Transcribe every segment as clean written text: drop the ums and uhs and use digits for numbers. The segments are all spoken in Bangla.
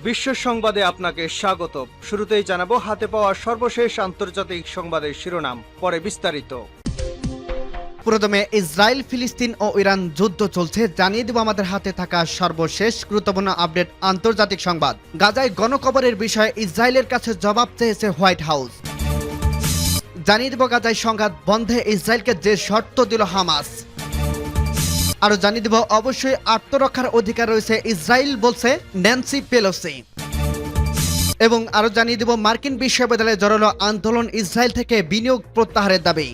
বিশ্ব সংবাদে আপনাকে স্বাগত। শুরুতেই জানাবো হাতে পাওয়া সর্বশেষ আন্তর্জাতিক সংবাদের শিরোনাম, পরে বিস্তারিত। প্রথমে ইসরায়েল, ফিলিস্তিন ও ইরান যুদ্ধ চলছে, জানিয়ে দেব আমাদের হাতে থাকা সর্বশেষ গুরুত্বপূর্ণ আপডেট আন্তর্জাতিক সংবাদ। গাজায় গণকবরের বিষয়ে ইসরায়েলের কাছে জবাব চেয়েছে হোয়াইট হাউস। জানিয়ে দেব গাজায় সংঘাত বন্ধে ইসরায়েলকে যে শর্ত দিল হামাস। আরো জানিয়ে দেব অবশ্যই আত্মরক্ষার অধিকার রয়েছে ইসরায়েল, বলছে ন্যান্সি পেলোসি। এবং আরো জানিয়ে দেব মার্কিন বিশ্ববিদ্যালয়ে জড়ালো আন্দোলন, ইসরায়েল থেকে বিনিয়োগ প্রত্যাহারের দাবি।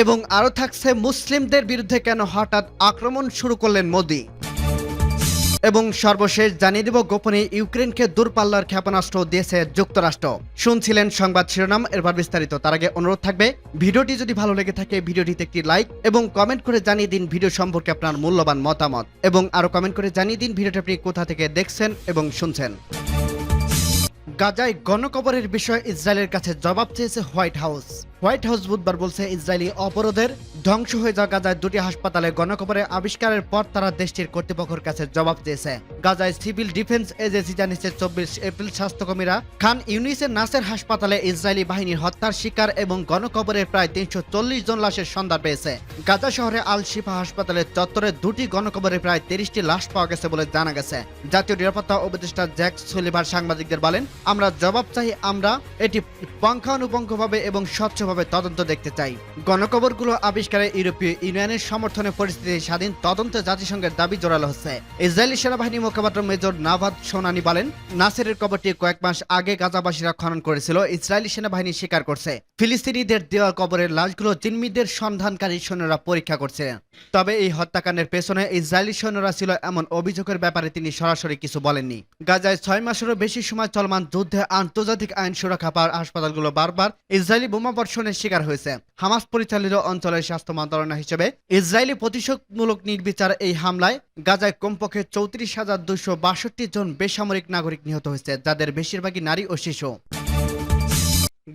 এবং আরো থাকছে মুসলিমদের বিরুদ্ধে কেন হঠাৎ আক্রমণ শুরু করলেন মোদি। এবং সর্বশেষ জানিয়ে দেব গোপনে ইউক্রেনকে দূরপাল্লার ক্ষেপণাস্ত্র দিয়েছে যুক্তরাষ্ট্র। শুনছিলেন সংবাদ শিরোনাম, এরপর বিস্তারিত। তার আগে অনুরোধ থাকবে, ভিডিওটি যদি ভালো লেগে থাকে ভিডিওটিতে একটি লাইক এবং কমেন্ট করে জানিয়ে দিন ভিডিও সম্পর্কে আপনার মূল্যবান মতামত। এবং আরো কমেন্ট করে জানিয়ে দিন ভিডিওটি আপনি কোথা থেকে দেখছেন এবং শুনছেন। গাজায় গণকবরের বিষয়ে ইসরায়েলের কাছে জবাব চেয়েছে হোয়াইট হাউস। হোয়াইট হাউস বুধবার বলছে, ইসরায়েলি অবরোধের ধ্বংস হয়ে যাওয়া গাজায় দুটি হাসপাতালে গণকবরের আবিষ্কারের পর তারা দেশটির কর্তৃপক্ষের কাছে জবাব চেয়েছে। গাজায় সিভিল ডিফেন্স এজেন্সি জানিয়েছে 24 এপ্রিল স্বাস্থ্যকর্মীরা খান ইউনিসের নাসের হাসপাতালে ইসরায়েলি বাহিনীর হত্যার শিকার এবং গণকবরের প্রায় 340 জন লাশের সন্ধান পেয়েছে। গাজা শহরে আল শিফা হাসপাতালের চত্বরে দুটি গণকবরে প্রায় 30টি লাশ পাওয়া গেছে বলে জানা গেছে। জাতীয় নিরাপত্তা উপদেষ্টা জ্যাক সুলিভান সাংবাদিকদের বলেন, আমরা জবাব চাই, আমরা এটি পুঙ্খানুপুঙ্খভাবে এবং স্বচ্ছভাবে তদন্ত দেখতে চাই। গণকবরগুলো আবিষ্কারে ইউরোপীয় ইউনিয়নের সমর্থনে পরিস্থিতি স্বাধীন তদন্তে জাতিসংঘের দাবি জোরালো হচ্ছে। ইসরায়েলি সেনাবাহিনী মুখপাত্র মেজর নাভাদ সোনানি বলেন, নাসেরের কবরটি কয়েক মাস আগে গাজাবাসীরা খনন করেছিল, ইসরায়েলি সেনাবাহিনী স্বীকার করছে। ফিলিস্তিনিদের দেওয়া কবরের লাশগুলো জিম্মিদের সন্ধানকারী সৈন্যরা পরীক্ষা করছে। তবে এই হত্যাকাণ্ডের পেছনে ইসরায়েলি সৈন্যরা ছিল এমন অভিযোগের ব্যাপারে তিনি সরাসরি কিছু বলেননি। গাজায় 6 মাসেরও বেশি সময় চলমান যুদ্ধে আন্তর্জাতিক আইন সুরক্ষা পাওয়ার হাসপাতালগুলো বারবার ইসরায়েলি বোমাবর্ষণের শিকার হয়েছে। হামাস পরিচালিত অঞ্চলের স্বাস্থ্য মন্ত্রণালয় হিসেবে ইসরায়েলি প্রতিশোধমূলক নির্বিচার এই হামলায় গাজায় কমপক্ষে 34,262 জন বেসামরিক নাগরিক নিহত হয়েছে, যাদের বেশিরভাগই নারী ও শিশু।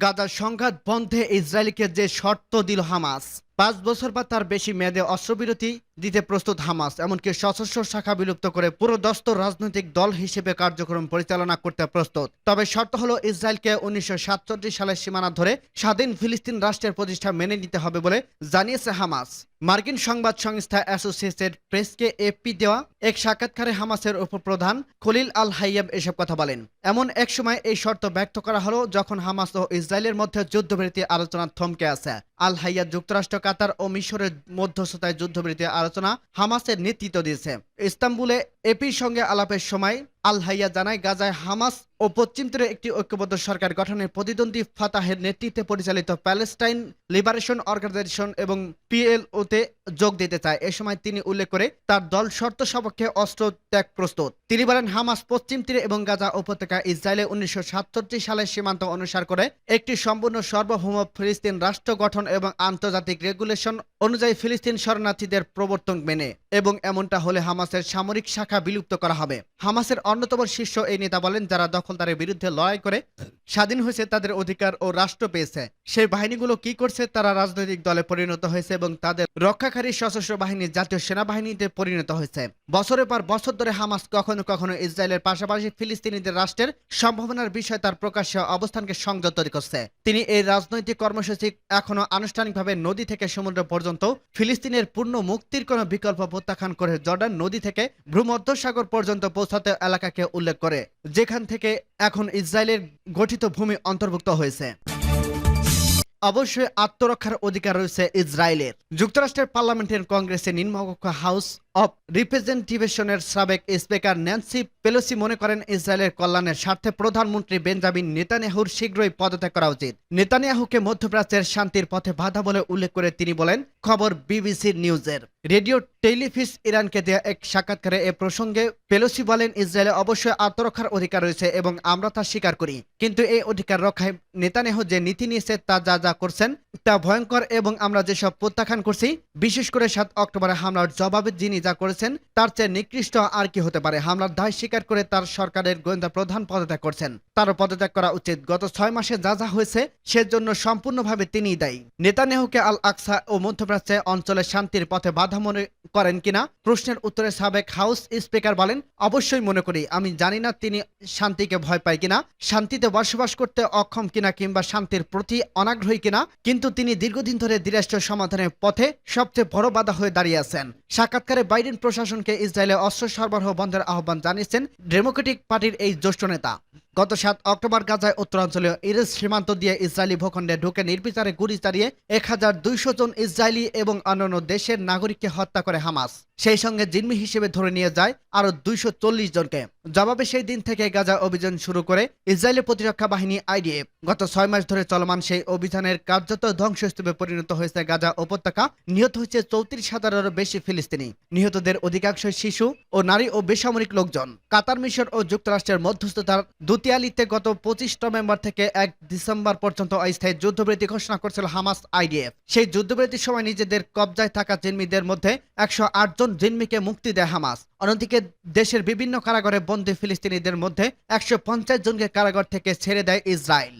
গাজার সংঘাত বন্ধে ইসরায়েলকে যে শর্ত দিল হামাস। 5 বছর বা তার বেশি মেয়াদে অস্ত্রবিরতি দিতে প্রস্তুত হামাস, এমনকি সশস্ত্র শাখা বিলুপ্ত করে পুরো দস্ত রাজনৈতিক দল হিসেবে কার্যক্রম পরিচালনা করতে প্রস্তুত। তবে শর্ত হলো ইসরায়েলকে 1967 সালের সীমানা ধরে স্বাধীন ফিলিস্তিন রাষ্ট্রের প্রতিষ্ঠা মেনে নিতে হবে বলে জানিয়েছে হামাস। মার্কিন সংবাদ সংস্থা অ্যাসোসিয়েটেড প্রেসকে এপি দেওয়া এক সাক্ষাৎকারে হামাসের উপপ্রধান খলিল আল হাইয়াব এসব কথা বলেন। এমন এক সময় এই শর্ত ব্যক্ত করা হলো যখন হামাস ও ইসরায়েলের মধ্যে যুদ্ধবিরতি আলোচনা থমকে আছে। আল হাইয়াব যুক্তরাষ্ট্র, কাতার ও মিশরের মধ্যস্থতায় যুদ্ধবিরতি আলোচনা হামাসের নেতৃত্ব দিয়েছে। ইস্তাম্বুলে এপির সঙ্গে আলাপের সময় আল হাইয়া জানায়, গাজায় হামাস ও পশ্চিম তীরে একটি ঐক্যবদ্ধ সরকার গঠনের প্রতিদ্বন্দ্বী ফাতাহের নেতৃত্বে পরিচালিত প্যালেস্টাইন লিবারেশন অর্গানাইজেশন এবং পিএলওতে যোগ দিতে চায়। এ সময় তিনি উল্লেখ করে তার দল শর্ত সাপেক্ষে অস্ত্র ত্যাগ প্রস্তুত। তিনি বলেন, হামাস পশ্চিম তীরে এবং গাজা উপত্যকা ইসরায়েলে 1967 সালের সীমান্ত অনুসার করে একটি সম্পূর্ণ সার্বভৌম ফিলিস্তিন রাষ্ট্র গঠন এবং আন্তর্জাতিক রেগুলেশন অনুযায়ী ফিলিস্তিন শরণার্থীদের প্রবর্তন মেনে, এবং এমনটা হলে হামাসের সামরিক শাখা বিলুপ্ত করা হবে। হামাসের অন্যতম শীর্ষ এই নেতা বলেন, যারা দখলদারের বিরুদ্ধে লড়াই করে স্বাধীন হয়েছে, তাদের অধিকার ও রাষ্ট্র পেয়েছে। সেই বাহিনীগুলো কি করছে? তারা রাজনৈতিক দলে পরিণত হয়েছে এবং তাদের রক্ষাকারী সশস্ত্র বাহিনী জাতীয় সেনাবাহিনীতে পরিণত হয়েছে। বছরের পর বছর ধরে হামাস কখনো কখনো ইসরায়েলের পাশাপাশি ফিলিস্তিনিদের রাষ্ট্রের সম্ভাবনার বিষয়ে তার প্রকাশ্য অবস্থানকে সংযত করছে। তিনি এই রাজনৈতিক কর্মসূচি এখনো আনুষ্ঠানিকভাবে নদী থেকে সমুদ্র পর্যন্ত ফিলিস্তিনের পূর্ণ মুক্তির কোনো বিকল্প প্রত্যাখ্যান করে জর্ডান নদী থেকে ভূমধ্যসাগর পর্যন্ত পৌঁছাতে এলাকাকে উল্লেখ করে, যেখান থেকে এখন ইসরায়েলের গঠিত ভূমি অন্তর্ভুক্ত হয়েছে। অবশ্যই আত্মরক্ষার অধিকার রয়েছে ইসরায়েলের। যুক্তরাষ্ট্রের পার্লামেন্টের কংগ্রেসের নিম্নকক্ষ হাউস অব রিপ্রেজেন্টেটিভের সাবেক স্পিকার ন্যান্সি পেলোসি মনে করেন, ইসরায়েলের কল্যাণের স্বার্থে প্রধানমন্ত্রী বেঞ্জামিন নেতানিয়াহুর শীঘ্রই পদত্যাগ করা উচিত। নেতানিয়াহুকে মধ্যপ্রাচ্যের শান্তির পথে বাধা বলে উল্লেখ করে তিনি বলেন, খবর বিবিসি নিউজের। রেডিও টেলিভিশ ইরানকে দেয়া এক সাক্ষাৎকারে এ প্রসঙ্গে পেলোসি বলেন, ইসরায়েলে অবশ্যই আত্মরক্ষার অধিকার রয়েছে এবং আমরা তা স্বীকার করি, কিন্তু এই অধিকার রক্ষায় নেতানিয়াহু যে নীতি নিয়েছে তা যা করছেন তা ভয়ঙ্কর এবং আমরা যেসব প্রত্যাখ্যান করছি, বিশেষ করে ৭ অক্টোবরে হামলার জবাবে যিনি যা করেছেন তার চেয়ে নিকৃষ্ট আর কি হতে পারে। হামলার দায় স্বীকার করে তার সরকারের গোয়েন্দা প্রধান পদত্যাগ করছেন। তারও পদত্যাগ করা উচিত। গত ৬ মাসে যা যা হয়েছে সেজন্য সম্পূর্ণভাবে তিনিই দায়ী। নেতানিয়াহুকে আল আকসা ও মধ্যপ্রাচ্যে অঞ্চলে শান্তির পথে বাধা মনে করেন কিনা প্রশ্নের উত্তরে সাবেক হাউস স্পিকার বলেন, অবশ্যই মনে করি। আমি জানি না তিনি শান্তিকে ভয় পায় কিনা, শান্তিতে বসবাস করতে অক্ষম কিনা কিংবা শান্তির প্রতি অনাগ্রহী কিনা, কিন্তু তিনি দীর্ঘদিন ধরে দ্বিরাষ্ট্র সমাধানের পথে সবচেয়ে বড় বাধা হয়ে দাঁড়িয়ে আছেন। সাক্ষাৎকারে বাইডেন প্রশাসনকে ইসরায়েলে অস্ত্র সরবরাহ বন্ধের আহ্বান জানিয়েছেন ডেমোক্রেটিক পার্টির এই জ্যেষ্ঠ নেতা। গত ৭ অক্টোবর গাজায় উত্তরাঞ্চলীয় ইরেজ সীমান্ত দিয়ে ইসরায়েলি ভূখণ্ডে ঢুকে নির্বিচারে গুলি চালিয়ে ১,২০০ জন ইসরায়েলি এবং অন্যান্য দেশের নাগরিককে হত্যা করে হামাস। সেই সঙ্গে জিম্মি হিসেবে ধরে নিয়ে যায় আরও ২৪০ জনকে। জবাবে সেই দিন থেকে গাজা অভিযান শুরু করে ইসরায়েলি প্রতিরক্ষা বাহিনী আইডিএফ। গত ৬ মাস ধরে চলমান সেই অভিযানের কার্যত ধ্বংসস্তূপে পরিণত হয়েছে গাজা উপত্যকা। নিহত হয়েছে ৩৪,০০০-এরও বেশি ফিলিস্তিনি। নিহতদের অধিকাংশই শিশু ও নারী ও বেসামরিক লোকজন। কাতার, মিশর ও যুক্তরাষ্ট্রের মধ্যস্থতার দুতিয়ালিতে গত ২৫ নভেম্বর থেকে ১ ডিসেম্বর পর্যন্ত অস্থায়ী যুদ্ধবিরতি ঘোষণা করেছিল হামাস আইডিএফ। সেই যুদ্ধবিরতির সময় নিজেদের কবজায় থাকা জিম্মিদের মধ্যে ১০৮ জন জিম্মিকে মুক্তি দেয় হামাস। অন্যদিকে দেশের বিভিন্ন কারাগারে বন্দী ফিলিস্তিনিদের মধ্যে ১৫০ জনকে কারাগার থেকে ছেড়ে দেয় ইসরায়েল।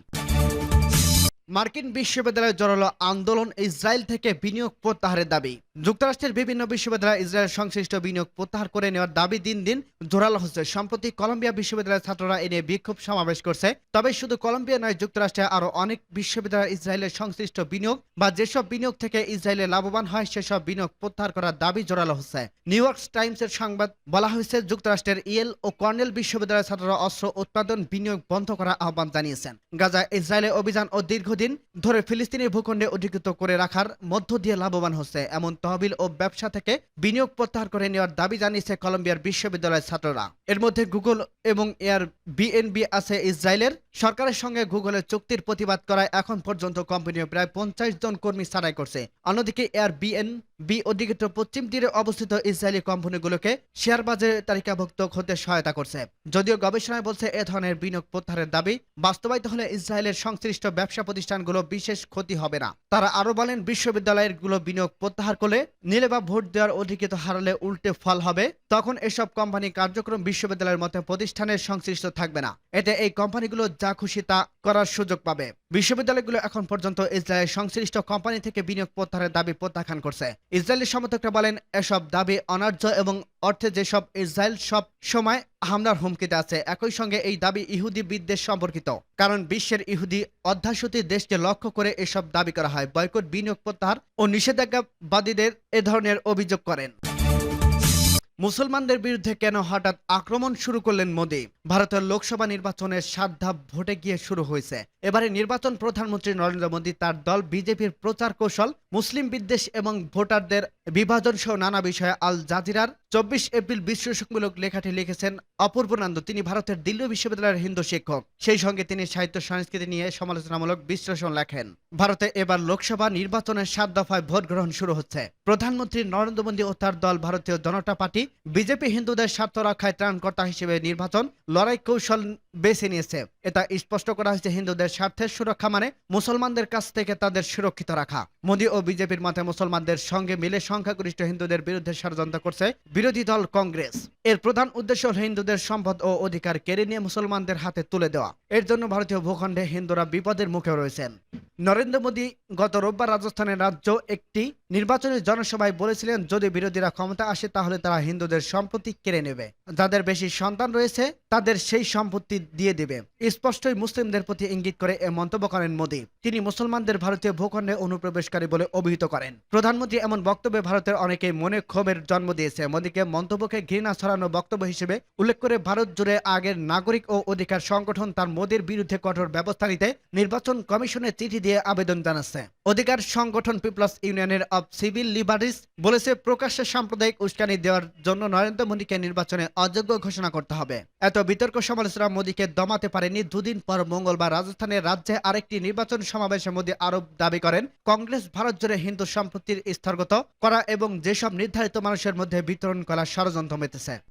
মার্কিন বিশ্ববিদ্যালয়ে জড়ালো আন্দোলন, ইসরায়েল থেকে বিনিয়োগ প্রত্যাহারের দাবি। যুক্তরাষ্ট্রের বিভিন্ন বিশ্ববিদ্যালয়ে ইসরায়েল সংশ্লিষ্ট বিনিয়োগ প্রত্যাহার করে নেওয়ার দাবি দিন দিন জোরালো হচ্ছে। সম্প্রতি কলম্বিয়া বিশ্ববিদ্যালয়ের ছাত্ররা এ নিয়ে বিক্ষোভ সমাবেশ করছে। তবে শুধু কলম্বিয়া নয়, যুক্তরাষ্ট্রে আরও অনেক বিশ্ববিদ্যালয় ইসরায়েলের সংশ্লিষ্ট বিনিয়োগ বা যেসব বিনিয়োগ থেকে ইসরায়েলে লাভবান হয় সেসব বিনিয়োগ প্রত্যাহার করার দাবি জোরালো হচ্ছে। নিউ ইয়র্ক টাইমসের সংবাদ বলা হয়েছে, যুক্তরাষ্ট্রের ইয়েল ও কর্নেল বিশ্ববিদ্যালয়ের ছাত্ররা অস্ত্র উৎপাদন বিনিয়োগ বন্ধ করার আহ্বান জানিয়েছেন। গাজায় ইসরায়েলের অভিযান ও দীর্ঘদিন ধরে ফিলিস্তিনি ভূখণ্ডে অধিকৃত করে রাখার মধ্য দিয়ে লাভবান হচ্ছে এমন তহবিল ও ব্যবসা থেকে বিনিয়োগ প্রত্যাহার করে নেওয়ার দাবি জানিয়েছে কলম্বিয়ার বিশ্ববিদ্যালয়ের ছাত্ররা। এর মধ্যে গুগল এবং এয়ারবিএনবি আছে। ইসরায়েলের সরকারের সঙ্গে গুগলের চুক্তির প্রতিবাদ করায় এখন পর্যন্ত কোম্পানিও প্রায় ৫০ জন কর্মী ছাঁটাই করছে। অন্যদিকে এয়ারবিএনবি অধিকৃত পশ্চিম তীরে অবস্থিত ইসরায়েলি কোম্পানিগুলোকে শেয়ার বাজারে তালিকাভুক্ত হতে সহায়তা করছে। যদিও গবেষণায় বলছে এ ধরনের বিনিয়োগ প্রত্যাহারের দাবি বাস্তবায়িত হলে ইসরায়েলের সংশ্লিষ্ট ব্যবসা প্রতিষ্ঠানগুলো বিশেষ ক্ষতি হবে না। তারা আরো বলেন, বিশ্ববিদ্যালয়গুলো বিনিয়োগ প্রত্যাহার করলে নিলে বা ভোট দেওয়ার অধিকৃত হারালে উল্টে ফল হবে। তখন এসব কোম্পানি কার্যক্রম বিশ্ববিদ্যালয়ের মতো প্রতিষ্ঠানের সংশ্লিষ্ট থাকবে না। এতে এই কোম্পানিগুলো যা খুশি তা করার সুযোগ পাবে। বিশ্ববিদ্যালয়গুলো এখন পর্যন্ত ইসরায়েলের সংশ্লিষ্ট কোম্পানি থেকে বিনিয়োগ প্রত্যাহারের দাবি প্রত্যাখ্যান করছে। ইসরায়েলের সমর্থকরা বলেন, এসব দাবি অনার্য এবং অর্থে যেসব ইসরায়েল সব সময় হামলার হুমকিতে আছে। একই সঙ্গে এই দাবি ইহুদি বিদ্বেষ সম্পর্কিত, কারণ বিশ্বের ইহুদি অধ্যাসিত দেশকে লক্ষ্য করে এসব দাবি করা হয়। বয়কট, বিনিয়োগ প্রত্যাহার ও নিষেধাজ্ঞাবাদীদের এ ধরনের অভিযোগ করেন। মুসলমানদের বিরুদ্ধে কেন হঠাৎ আক্রমণ শুরু করলেন মোদি? ভারতের লোকসভা নির্বাচনের ৭ ধাপ ভোটে গিয়ে শুরু হয়েছে। এবারে নির্বাচন প্রধানমন্ত্রী নরেন্দ্র মোদি তার দল বিজেপির প্রচার কৌশল, মুসলিম বিদ্বেষ এবং ভোটারদের বিভাজন সহ নানা বিষয়ে আল জাজিরার ২৪ এপ্রিল বিশ্লেষণমূলক লেখাটি লিখেছেন অপূর্বনন্দ। তিনি ভারতের দিল্লি বিশ্ববিদ্যালয়ের হিন্দু শিক্ষক। সেই সঙ্গে তিনি সাহিত্য সংস্কৃতি নিয়ে সমালোচনামূলক বিশ্লেষণ লেখেন। ভারতে এবার লোকসভা নির্বাচনের ৭ দফায় ভোট গ্রহণ শুরু হচ্ছে। প্রধানমন্ত্রী নরেন্দ্র মোদি ও তার দল ভারতীয় জনতা পার্টি বিজেপি হিন্দুদের স্বার্থ রক্ষায় ত্রাণকর্তা হিসেবে নির্বাচন লড়াই কৌশল বেছে নিয়েছে। এটা স্পষ্ট করা হয়েছে, হিন্দুদের স্বার্থের সুরক্ষা মানে মুসলমানদের কাছ থেকে তাদের সুরক্ষিত রাখা। মোদি ও বিজেপির মতে মুসলমানদের সঙ্গে মিলে সংখ্যাগরিষ্ঠ হিন্দুদের বিরুদ্ধে ষড়যন্ত্র করছে বিরোধী দল কংগ্রেস। এর প্রধান উদ্দেশ্য হল হিন্দুদের সম্পদ ও অধিকার কেড়ে নিয়ে মুসলমানদের হাতে তুলে দেওয়া। এর জন্য ভারতীয় ভূখণ্ডে হিন্দুরা বিপদের মুখে রয়েছেন। নরেন্দ্র মোদি গত রোববার রাজস্থানের রাজ্য একটি নির্বাচনী জনসভায় বলেছিলেন, যদি বিরোধীরা ক্ষমতা আসে তাহলে তারা হিন্দুদের সম্পত্তি কেড়ে নেবে। যাদের বেশি সন্তান রয়েছে তাদের সেই সম্পত্তি দিয়ে দেবে। স্পষ্টই মুসলিমদের প্রতি ইঙ্গিত করে এ মন্তব্য করেন মোদি। তিনি মুসলমানদের ভারতীয় ভূখণ্ডে অনুপ্রবেশকারী বলে অভিহিত করেন। প্রধানমন্ত্রী এমন বক্তব্যে ভারতের অনেকেই মনে ক্ষোভের জন্ম দিয়েছে। মোদিকে মন্তব্যকে ঘৃণা ছড়ানো বক্তব্য হিসেবে উল্লেখ করে ভারত জুড়ে আগের নাগরিক ও অধিকার সংগঠন তার মোদির বিরুদ্ধে কঠোর ব্যবস্থা নিতে নির্বাচন কমিশনে চিঠি দিয়ে আবেদন জানাচ্ছে। অধিকার সংগঠন পিপলস ইউনিয়নের অব সিভিল লিবার্টিস বলেছে, প্রকাশ্যে সাম্প্রদায়িক উস্কানি দেওয়ার জন্য নরেন্দ্র মোদিকে নির্বাচনে অযোগ্য ঘোষণা করতে হবে। এত বিতর্ক সমালোচনা মোদিকে দমাতে পারেনি। দুদিন পর মঙ্গলবার রাজস্থানের রাজ্যে আরেকটি নির্বাচন সমাবেশে মোদি আরো দাবি করেন, কংগ্রেস ভারত জুড়ে হিন্দু সম্পত্তির স্থগিত করা এবং যেসব নির্ধারিত মানুষের মধ্যে বিতরণ করা ষড়যন্ত্র মেতেছে।